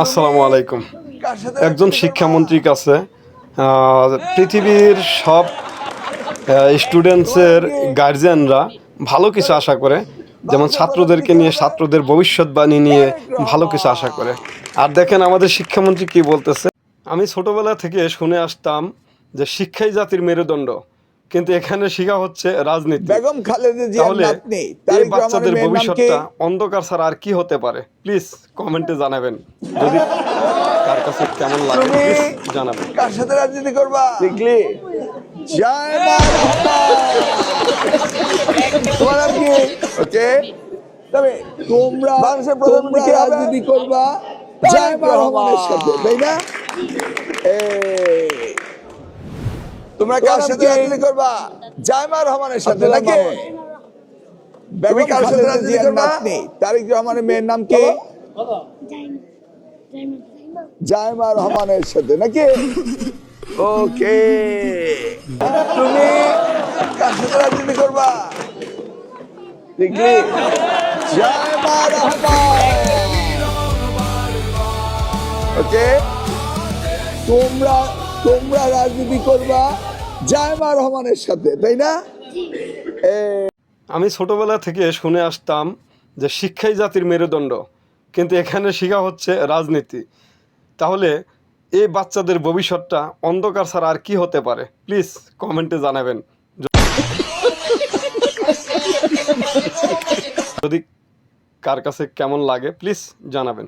আসসালামু আলাইকুম। একজন শিক্ষামন্ত্রীর কাছে পৃথিবীর সব স্টুডেন্টসের গার্জিয়ানরা ভালো কিছু আশা করে, যেমন ছাত্রদেরকে নিয়ে, ছাত্রদের ভবিষ্যৎবাণী নিয়ে ভালো কিছু আশা করে। আর দেখেন আমাদের শিক্ষামন্ত্রী কি বলতেছে। আমি ছোটবেলা থেকে শুনে আসতাম যে শিক্ষাই জাতির মেরুদণ্ড, কিন্তু এখানে শেখা হচ্ছে রাজনীতি। বেগম খালেদা জিয়ার তাহলে নাতনি এই তারেক বাচ্চাদের রহমানের মেয়ের নাম কি? ভবিষ্যৎটা অন্ধকার ছাড়া আর কি হতে পারে? প্লিজ কমেন্টে জানাবেন। যদি কার কাছে কেমন লাগে তুমি প্লিজ জানাবেন। কার সাথে রাজনীতি করবা? দেখলি জয় মা রহমান। তোমার নাম কি? ওকে, তবে তোমরা রাজনীতি করবা জয় মা রহমানের সাথে, তাই না? তোমরা কার সাথে রাজনীতি করবা? জয় মা রহমানের সাথে নাকি? বেগম কার সাথে রাজনীতি করবা? তারেক রহমানের মেয়ের নাম কি? জায়মা রহমানের সাথে নাকি? ওকে, তুমি কার সাথে রাজনীতি করবা? দেখলি জায়মা রহমান। ওকে, তোমরা রাজনীতি করবা জায়মা রহমানের সাথে, তাই না? আমি ছোটবেলা থেকে শুনে আসতাম যে শিক্ষাই জাতির মেরুদণ্ড, কিন্তু এখানে শেখা হচ্ছে রাজনীতি। তাহলে এই বাচ্চাদের ভবিষ্যৎটা অন্ধকার ছাড়া আর কি হতে পারে? প্লিজ কমেন্টে জানাবেন। যদি কার কাছে কেমন লাগে প্লিজ জানাবেন।